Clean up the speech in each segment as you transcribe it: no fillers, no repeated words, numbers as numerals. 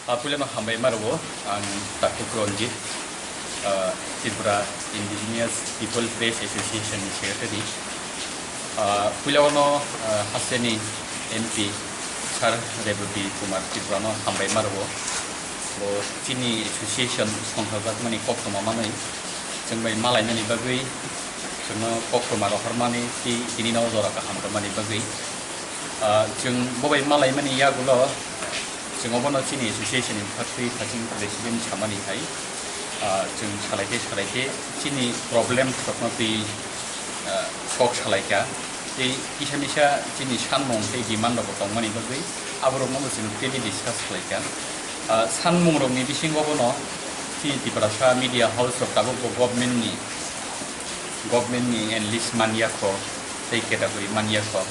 Apulano hambai marbo ang takut ronjit Tripura Indigenous People Press Association Secretary. Pulano Haseni MP Sar Reboti Tripura no hambai marbo. Bo Chini Association Songkhagat mani koktoma manai jengbai Malai nani bagui jengno koktoma rohormani ti no zora ka hamromani bagui jeng bobai Malai mani yagulo जों अबनो चिनि association नि फाक्ट्री फासिं president सामानि हाय जों सालायके चिनि problem थकनो पि सक सालायका ए इसानिसा चिनि सानमं ते demand दब तंमानि बगै आबरमनो जों फ्रीलि discuss खालायका सानमं रंनि बिसिं अबनो ति Tiprasa media house of Tabo government नि एनलिस्ट मानियाखो ते category मानियाखो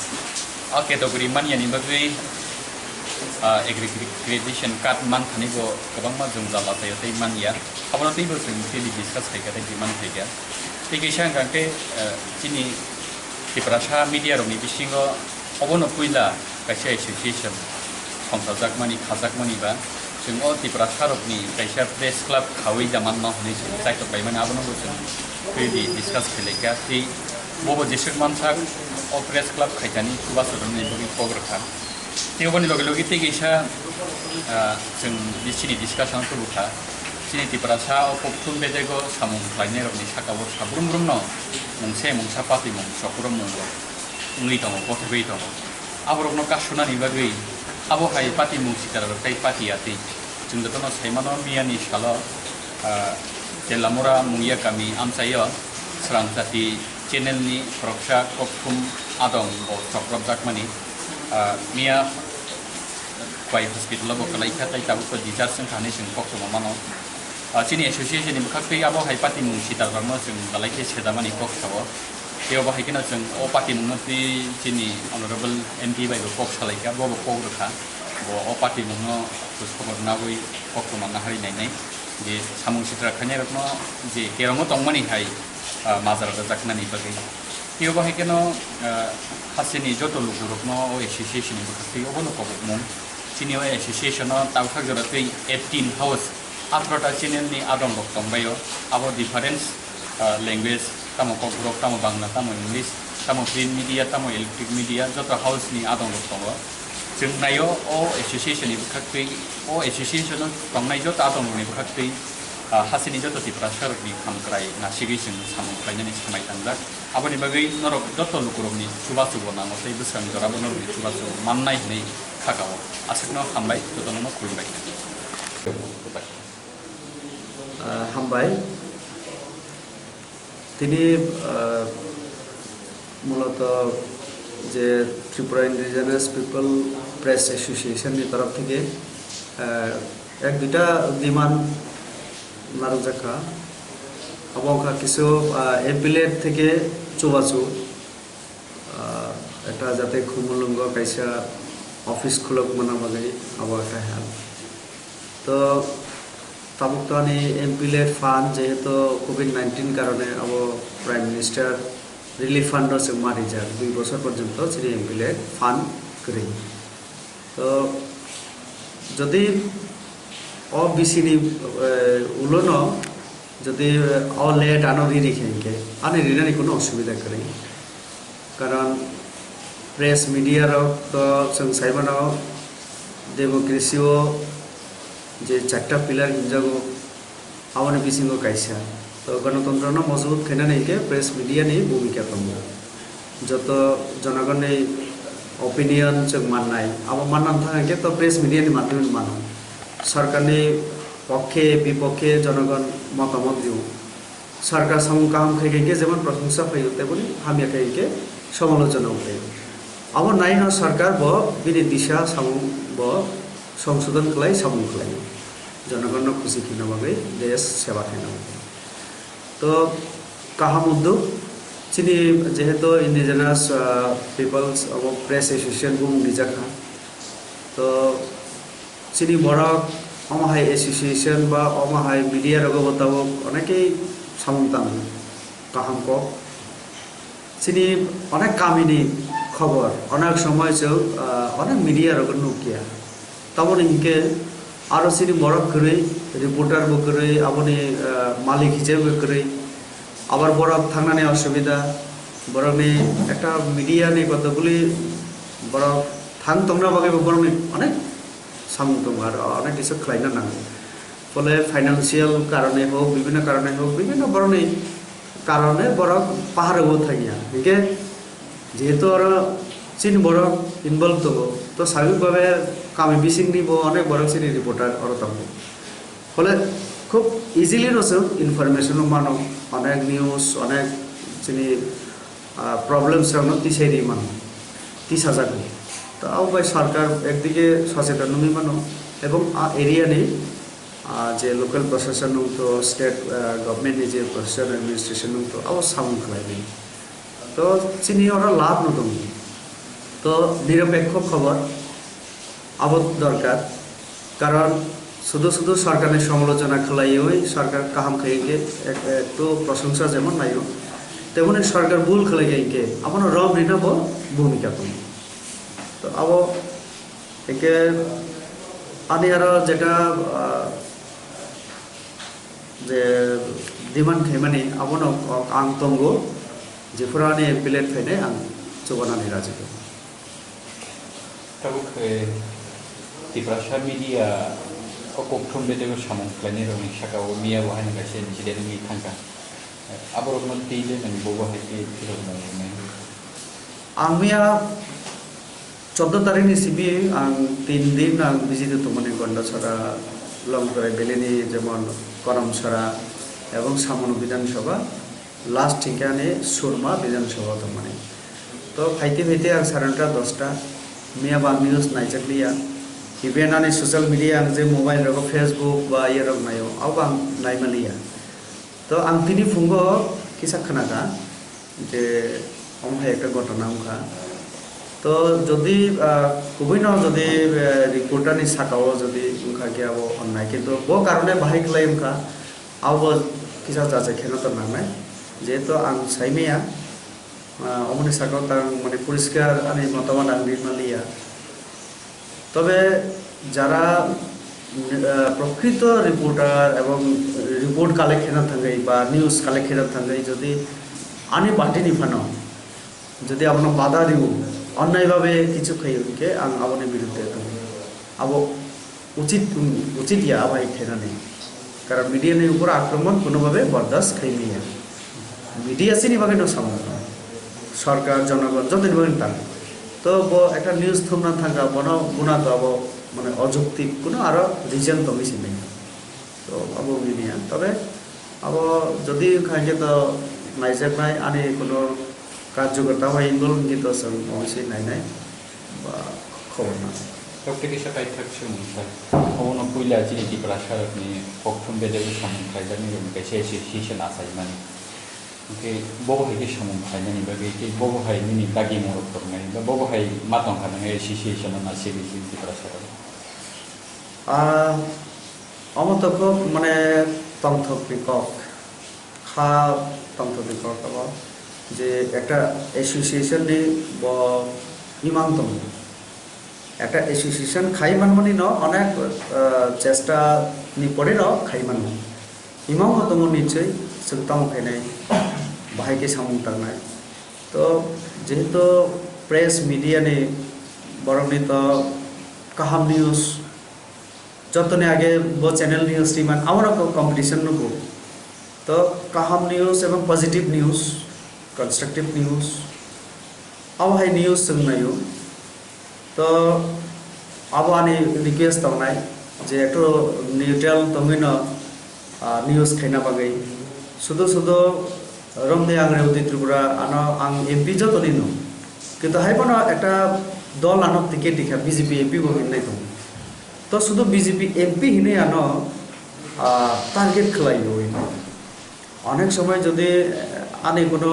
uh category मानियानि बगै accreditation card man khani go kabang ma jung jala tayo tai man ya abona tai bo jung teli discuss kai tai di man thai ga te ke sang kan te chini Tiprasa media roni bisingo obono puila kaisa association samsajak mani khajak mani ba jung o Tiprasa rokni kaisa press club khawi jaman ma honi jung sai to bai man abono bo jung teli discuss kai ga ti bobo jesek man thak o press club khaitani kuba sodoni bogi pogrokha Tiobani logi tegisa जों बिसिनि discussion फोरबोखा चिनि तिप्रासा अफुन बेदेगो सामुं खालायनाय रबनि साकाबो साब्रुम न मोनसे मोनसा party मुं सकुरम मुं उंगै दङ गथबै दङ आबरबनो कासुनानि बागै आबो हाय पार्टी मुं सितार kai पार्टी आति जों दतनो साइमानो मियानि सालो जेलामरा मुंगिया गामि आमसायो स्रांजाति चेनेलनि प्रक्सा कफुम आदं बो सक्रब जाकमानि Mia Khwlai hospital lo Malaikha tai tabu ko dijar sing khane sing pokso mamano chini association ni khakti abo hai pati mung sitar barno sing Malaikha sedamani pokso teo ba hai kina sing o pati mung ti chini honorable MP bai bo pokso laika bo pokra bo o pati mung no khobor na boi pokso manna hari nai je samung sitra khane rokno je kerongo tongmani hai mazar da jaknani bagai teo ba hai kino Hasini joto lukurokno o association ni bakti obono kobokmung chini o association no tawkhak jora tei 18 house atrota channel ni adong rok tongbayo abo different language tamo kokrok tamo bangla tamo english tamo print media tamo electric media joto house ni adong rok tongo jeng nayo o association ni bakti o association no tongnai joto adong ni bakti Hasini joto Tiprasa ni kamkrai nasigi sing samung khainani samai tangjak aboni bagai norok joto lukurokni subasu bonamo tei busang jora bonor ni subasu mannai nei khakao asakno hambai jotono khulbai hambai তিনি মূলত যে Tripura indigenous people press association এর তরফ থেকে এক দুইটা demand নারুজাকা অবকা কিছু appellate থেকে চুবাচু এটা যাতে খুমুলুঙ্গ কাইসা অফিস খুলক মনা বাগৈ আবো একটা হেল তো তাবুকতানি এপিলেট ফান্ড যেহেতু কোভিড-19 কারণে আবো প্রাইম মিনিস্টার রিলিফ ফান্ড সে মারি যায় 2 বছর পর্যন্ত চিনি এপিলেট ফান্ড করি তো যদি অবিসিনি উলোনো যদি অলেট আনরি রেখে আনি রিনানি কোনো অসুবিধা করে কারণ প্রেস মিডিয়ার তো जों साइबानो डेमोक्रेसिओ जे चारटा पिलार हिंजागो आवनि बिसिंगो काइसा तो गणतंत्रनो मजबूत खाइनानै के प्रेस मिडिया नि भूमिका दङ जत जनगणनि ओपिनियन जों माननाय अब माननानै थाङे तो प्रेस मिडिया नि माध्यमजों मानो सरकारनि पक्षे विपक्षे जनगण मतामत दिउ सरकार सामुं काम खाइके जेमन प्रशंसा फैयो तेबनि हामिया खाइके समालोचना फैयो अब नाइन सरकार ब बिनि दिशा सामुं ब संशोधन खालाय सामुं खालाय जनगण खुशी खिनो बागै देश सेवा खिनो तो काहाम उद्योग चिनि जेहेतु इंडिजिनास पिपल्स अब प्रेस एसोसिएशन बुं निजाखा तो चिनि बड़ा अमाहाय एसोसिएशन बा अमाहाय मीडिया रगबताव अनेकै सामुंताम काहाम को चिनि अनेक कामिनी खबर अनेक समय जो अनेक मीडिया रगन नुकिया तबन इनके आरो सिनि बरक करै रिपोर्टार बो करै आबोनि मालिक हिसाबै करै आबार बरक थांनानै असुबिदा बरकनि একটা মিডিয়াनि কতগুলি বরক থাং তোমরা বাগে বরকনি অনেক সামুং দं আর অনেক কিছু খাইনা নাঙ্গো ফলে ফাইনান্সিয়াল কারণে হোক বিভিন্ন কারণে হোক বিভিন্ন বরকনি কারণে বরক পাহাড়েও থাকিয়া একে যেহেতু আর চিন বরক ইনভলভ দङ তো স্বাভাবিকভাবে কামি বিসিংনিব অনেক বরক চিনি রিপোর্টার অর দङ ফলে খুব ইজিলি রসে ইনফরমেশন মানো অনেক নিউজ অনেক চিনি প্রবলেমস রানো তিসাইরি মানো তিসা যাবে তো আবাই সরকার একদিকে সচেতন নমি মানো এবং এরিয়ানি যে লোকাল প্রশাসন তো স্টেট গভর্নমেন্টনি যে প্রশাসন এডমিনিস্ট্রেশন তো আবার সাউন্ড খাইবে তো চিনি ওরা লাভ নতুন তো নিরপেক্ষ খবর আবদ দরকার কারণ শুধু শুধু সরকারের সমালোচনা খোলাই সরকার কাহাম খাইকে একটু প্রশংসা যেমন নাই তেমনি সরকার ভুল খেলে গেইকে আমার রম নিনাব ভূমিকা তুমি তো আবো একে আনি আর যেটা যে ডিমান্ড খাইমানি আবনো আং তঙ্গো যেফোরা আনি প্লেট ফাইনে আं জোগানাनै Rajib tabuk Tiprasa media kokthum bedego samung khwlai rokni sakao mia wahai nagaise incident ni thangka aborokno teile nang bobo haike thirokna nei आंमिया 14 तारिख नि सिबि आं 3 दिन आं बिजित तमनि गन्डाछरा लंगतराय बेलेनि जेमन करमछरा एवं सामनु विधानसभा लास्ट ठिकाने सुरमा विधानसभा तमनि तो फाइते फाइते आं सारनटा 10टा मिया बां न्यूज नायजलिया इभेन आनि सोशल मीडिया आं जे मोबाइल रग फेसबुक बा ये रग नायो आव आं नायमालिया तो आं तिनि फुंगो किसा खोनागा जे ओमफ्राय একটা ঘটনা ओंखा तो যদি কুবিনো যদি রিপোর্টারনি সাকাও যদি ओंखा গিয়াব অন্যায় কিন্তু বো কারণে বাহাই খলাই ओंखा আव কিসা যাচ্ছে খেলো তো নামায় যেহেতু আং সাইমিয়া অমনি সাকাও তার মানে পরিষ্কার আমি মতামত আং নির্মালিয়া তবে যারা প্রকৃত রিপোর্টার এবং রিপোর্ট কালেকশন থাকাই বা নিউজ কালেকশন থাকাই যদি আনি পার্টি নিফানো যদি আপনার বাধা দিব অন্যায়ভাবে কিছু খাইকে আং আপনার বিরুদ্ধে আবো উচিত উচিত ইয়া আবাই খেনা নেই কারণ মিডিয়ার উপর আক্রমণ কোনোভাবে বরদাস্ত খাইমিয়া মিডিয়া চিনি বাকি না সামনে সরকার জনগণ যতদিন বাকি তার তো একটা নিউজ থমনা থাকা বনো গুণা তো আবো মানে অযৌক্তিক কোনো আরো রিজন তো বেশি নেই তো আবো মিডিয়া তবে আবো যদি খাইকে তো নাইজাক নাই আনি কোনো কার্যকর্তা বা ইনভলভ কিন্তু অবশ্যই নাই বা খবর না প্রত্যেকের সাথে থাকছে মনসার অবন কইলা চিনি Tiprasa ni kokthum bedego samung khaidani rokni association asai mani ke bobo haike samung khaidani bage ke bobo hai ni dagi morok tornai ba bobo hai matong khana association na sebi Tiprasa অমতক মানে তন্ত্র বিকক খা তন্ত্র বিকক যে একটা association নি ইমান্তম একটা association খাই মানমানি ন অনেক চেষ্টা নি পড়ে ন খাই মানম ইমাম হতম নিশ্চয় সুতাম খাইনাই বাহাইকে সামুং টাংনাই তো যেহেতু প্রেস মিডিয়া নি বরংনি তো কাহাম নিউজ যতনে আগে বো চ্যানেল নিউজ টিমান আমার কম্পিটিশন নুকো তো কাহাম নিউজ এবং পজিটিভ নিউজ কনস্ট্রাকটিভ নিউজ আবহাই নিউজ संनायो तो अब आनी रिक्वेस्ट तंगनाय जे एक निउट्रल तंगिन निउज खाइना बागै सुदु सुदु रमदे आं रेवती त्रिपुरा आनो आं एमपी जतो दिनो किन्तु हाइबनो একটা দল আনো টিকেট দিখা বিজেপি এমপি বহিন নাই তো তো শুধু বিজেপি এমপি হিনে আনো টার্গেট খেলাইও অনেক সময় যদি আনি কোনো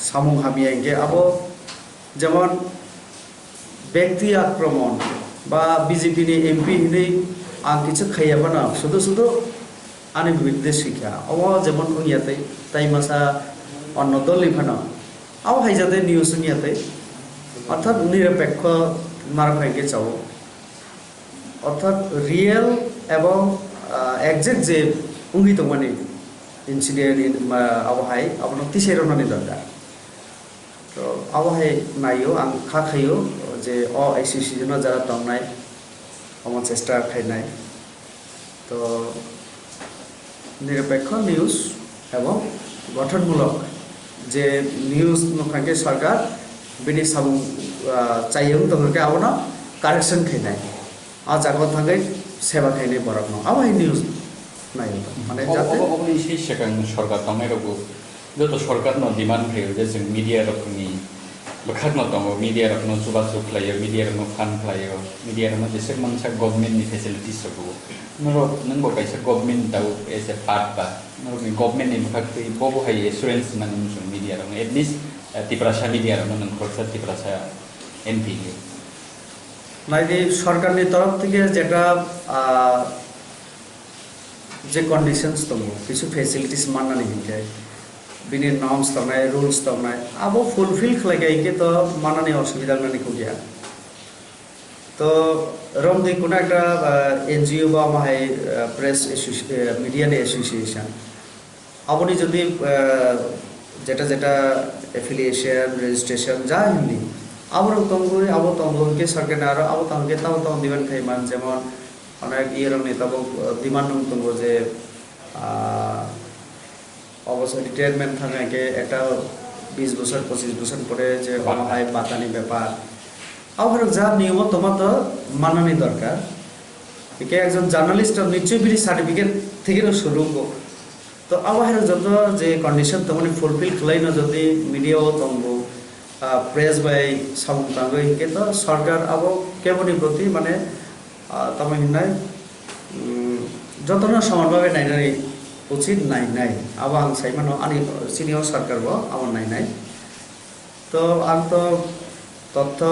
সামুং হামিয়াইকে আবো যেমন ব্যক্তি আক্রমণ বা বিজেপি নি এমপি হিনে আং কিছু খাইয়াবা না শুধু শুধু আনি বিরুদ্ধে শিক্ষা অব যেমন ইয়াতে তাই মাসা অন্য দল লিফানো আও হাইজাতে নিউজ ইয়াতে অর্থাৎ নিরপেক্ষ মার খাইকে চাও অর্থাৎ রিয়েল এবং একজ্যাক্ট যে উঙ্গিত মানে ইনসিডেন্ট আবহাই আবার তিসের রানি দরকার তো আবহাই নাইও আं খাখাইও যে এসোসিয়েশন যারা দंनाय আমার চেষ্টা খাইনাই তো নিরপেক্ষ নিউজ এবং গঠনমূলক যে নিউজ নখাকে সরকার বিনি সাবুং চাইও তখনকে আবনা কারেকশন খাইনাই আজ আগত থাকাই সেবা খাইনাই বরক ন আবহাই নিউজ নাই মানে যাতে অবনি সেই সেখান সরকার দंनाय রকম যত সরকার ন ডিমান্ড খাইও যে जों মিডিয়া রকমনি बखाक न दङ मिडिया रखनो सुबा सुख्लायो मिडिया रखनो फान खालायो मिडिया रखनो जेसे मनसा गभर्नमेन्ट नि फेसिलिटिस रखो नों बकाइसा गभर्नमेन्ट दाउ एज ए पार्ट बा नों गभर्नमेन्ट नि बखाक बबो हाय एसुरेंस नांगौ जों मिडिया रखनो एटलिस्ट तिप्रासा मिडिया रखनो नों खरसा तिप्रासा एमपी नाइदि सरकारनि तरफ থেকে যেটা যে কন্ডিশনস দङ কিছু ফেসিলিটিস মাননাनै हिंखाय बिनि नर्म्स दंनाय रुल्स दंनाय अब फुलफिल खालायगायके तो मानानि असुविधा नानिखौ गैया तो रमदि कोनो একটা एनजीओ বা মাহাই প্রেস মিডিয়া অ্যাসোসিয়েশন আপনি যদি যেটা যেটা এফিলিয়েশন রেজিস্ট্রেশন যা হিন্দি আবার তঙ্গুরি আবার তঙ্গুকে সরকার আর আবার তঙ্গে তাও তাও দিবেন খাইমান যেমন অনেক ইয়ের নেতা দিমান তঙ্গু যে অবশ্য রিটায়ারমেন্ট থাকাকে একটা 20 বছর 25 বছর পরে যে অনহাই বাতানি ব্যাপার আবার যা নিয়ম তোমার তো মানানি দরকার একে একজন জার্নালিস্ট নিশ্চয়ই বিডি সার্টিফিকেট থেকে শুরু তো আবার যত যে কন্ডিশন তমনি ফুলফিল খাইনো যদি মিডিয়াও তঙ্গ প্রেস বাই সামুং তাঙ্গো ইকে তো সরকার আবো কেবনি প্রতি মানে তমে হিনাই যতনা সমানভাবে নাইনারি उचित नाई नाई अब आं साइमानो आनि सिनियर सरकार बो आवन नाई नाई तो आं तो तथ्य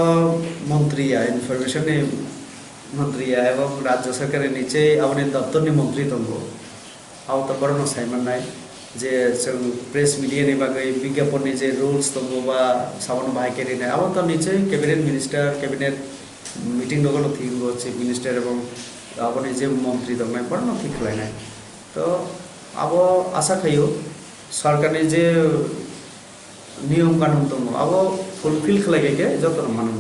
मंत्री इनफरमेशन मंत्री एवं राज्य सरकार नीचे आवन दफ्तर मंत्री दंगो आव तो बरनो साइमान नाई जे जों प्रेस मीडिया नि बागै विज्ञापन नि जे रुल्स दंगो बा सावन बाहायकेरि नाई आव तो नीचे कैबिनेट मिनिस्टर कैबिनेट मीटिंग दगनो थिंगो चीफ मिनिस्टर एवं आवन जे मंत्री दंनाय बरनो ठीक लायनाय तो अब आशा खाइयो सरकारनि जे नियम कानुन दङ अब फुलफिल खालायगायके जतन मानन